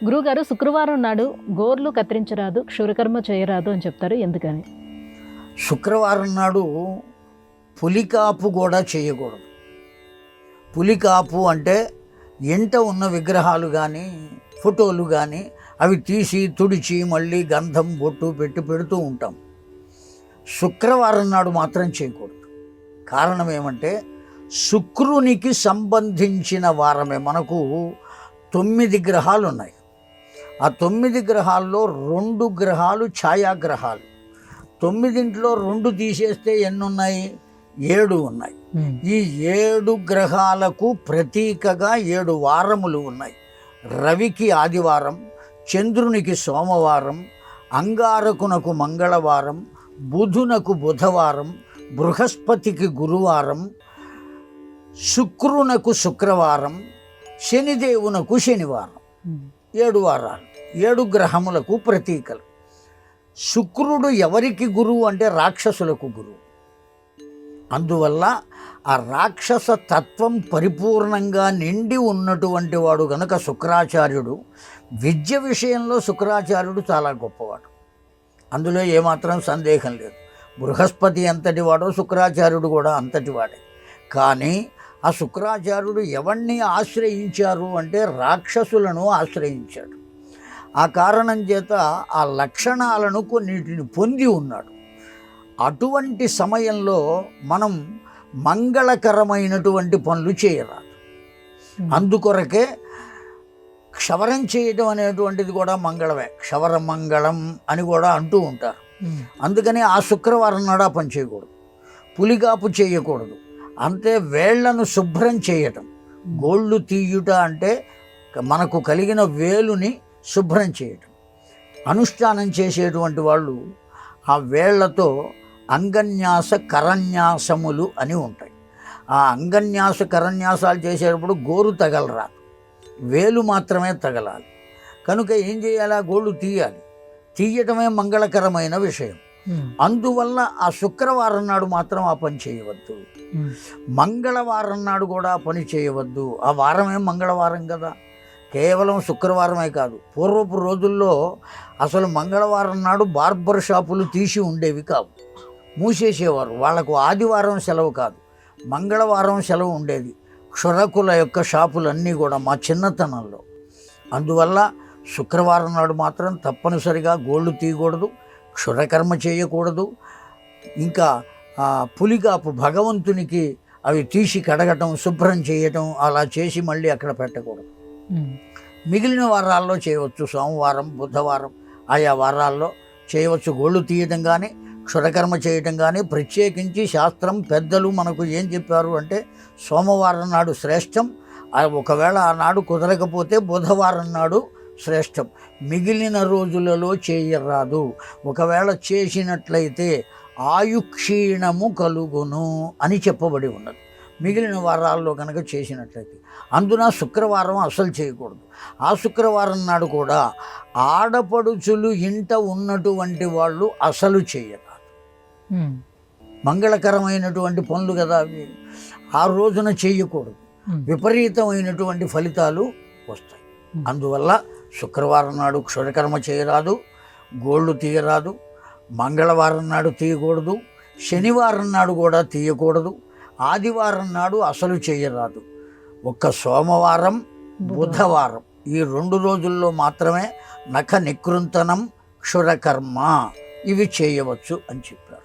గురువుగారు శుక్రవారం నాడు గోర్లు కత్తిరించరాదు, క్షురకర్మ చేయరాదు అని చెప్తారు. ఎందుకని? శుక్రవారం నాడు పులికాపు కూడా చేయకూడదు. పులికాపు అంటే ఎంట ఉన్న విగ్రహాలు కానీ ఫోటోలు కానీ అవి తీసి తుడిచి మళ్ళీ గంధం బొట్టు పెడుతూ ఉంటాం. శుక్రవారం నాడు మాత్రం చేయకూడదు. కారణం ఏమంటే శుక్రునికి సంబంధించిన వారమే. మనకు 9 గ్రహాలు ఉన్నాయి. ఆ 9 గ్రహాల్లో 2 గ్రహాలు ఛాయాగ్రహాలు. 9ంట్లో 2 తీసేస్తే ఎన్ని ఉన్నాయి? 7 ఉన్నాయి. ఈ 7 గ్రహాలకు ప్రతీకగా 7 వారములు ఉన్నాయి. రవికి ఆదివారం, చంద్రునికి సోమవారం, అంగారకునకు మంగళవారం, బుధునకు బుధవారం, బృహస్పతికి గురువారం, శుక్రునకు శుక్రవారం, శనిదేవునకు శనివారం. 7 వారాలు, 7 గ్రహములకు ప్రతీకలు. శుక్రుడు ఎవరికి గురువు అంటే రాక్షసులకు గురువు. అందువల్ల ఆ రాక్షస తత్వం పరిపూర్ణంగా నిండి ఉన్నటువంటి వాడు గనక శుక్రాచార్యుడు. విద్య విషయంలో శుక్రాచార్యుడు చాలా గొప్పవాడు, అందులో ఏమాత్రం సందేహం లేదు. బృహస్పతి ఎంతటి వాడో శుక్రాచార్యుడు కూడా అంతటి వాడే. కానీ ఆ శుక్రాచార్యుడు ఎవరిని ఆశ్రయించారు అంటే రాక్షసులను ఆశ్రయించాడు. ఆ కారణం చేత ఆ లక్షణాలను కొన్నిటిని పొంది ఉన్నాడు. అటువంటి సమయంలో మనం మంగళకరమైనటువంటి పనులు చేయరాదు. అందుకొరకే క్షవరం చేయడం అనేటువంటిది కూడా మంగళమే. క్షవర మంగళం అని కూడా అంటూ ఉంటారు. అందుకని ఆ శుక్రవారం నాడు ఆ పని చేయకూడదు. పులిగాపు చేయకూడదు. అంతే వేళ్లను శుభ్రం చేయటం. గోళ్ళు తీయుట అంటే మనకు కలిగిన వేలుని శుభ్రం చేయటం. అనుష్ఠానం చేసేటువంటి వాళ్ళు ఆ వేళ్లతో అంగన్యాస కరన్యాసములు అని ఉంటాయి. ఆ అంగన్యాస కరన్యాసాలు చేసేటప్పుడు గోరు తగలరాదు, వేలు మాత్రమే తగలాలి. కనుక ఏం చేయాలి? ఆ గోళ్ళు తీయాలి. తీయటమే మంగళకరమైన విషయం. అందువల్ల ఆ శుక్రవారం నాడు మాత్రం ఆ పని చేయవద్దు. మంగళవారం నాడు కూడా ఆ పని చేయవద్దు. ఆ వారమే మంగళవారం కదా. కేవలం శుక్రవారమే కాదు, పూర్వపు రోజుల్లో అసలు మంగళవారం నాడు బార్బర్ షాపులు తీసి ఉండేవి కావు, మూసేసేవారు. వాళ్లకు ఆదివారం సెలవు కాదు, మంగళవారం సెలవు ఉండేది. క్షురకుల యొక్క షాపులన్నీ కూడా మా చిన్నతనంలో. అందువల్ల శుక్రవారం నాడు మాత్రం తప్పనిసరిగా గోళ్ళు తీయకూడదు, క్షురకర్మ చేయకూడదు. ఇంకా పులిగాపు భగవంతునికి అవి తీసి కడగటం, శుభ్రం చేయటం అలా చేసి మళ్ళీ అక్కడ పెట్టకూడదు. మిగిలిన వారాల్లో చేయవచ్చు. సోమవారం, బుధవారం ఆయా వారాల్లో చేయవచ్చు. గోళ్ళు తీయటం కానీ క్షురకర్మ చేయటం కానీ. ప్రత్యేకించి శాస్త్రం పెద్దలు మనకు ఏం చెప్పారు అంటే సోమవారం నాడు శ్రేష్టం. ఒకవేళ ఆనాడు కుదరకపోతే బుధవారం నాడు శ్రేష్టం. మిగిలిన రోజులలో చేయరాదు. ఒకవేళ చేసినట్లయితే ఆయుక్షీణము కలుగును అని చెప్పబడి ఉన్నది. మిగిలిన వారాల్లో కనుక చేసినట్లయితే. అందున శుక్రవారం అసలు చేయకూడదు. ఆ శుక్రవారం నాడు కూడా ఆడపడుచులు ఇంట ఉన్నటువంటి వాళ్ళు అసలు చేయరాదు. మంగళకరమైనటువంటి పనులు కదా అవి. ఆ రోజున చేయకూడదు. విపరీతమైనటువంటి ఫలితాలు వస్తాయి. అందువల్ల శుక్రవారం నాడు క్షురకర్మ చేయరాదు, గోళ్ళు తీయరాదు, మంగళవారం నాడు తీయకూడదు, శనివారం నాడు కూడా తీయకూడదు, ఆదివారం నాడు అసలు చేయరాదు. ఒక్క సోమవారం, బుధవారం ఈ 2 రోజుల్లో మాత్రమే నఖ నికృంతనం, క్షురకర్మ ఇవి చేయవచ్చు అని చెప్పారు.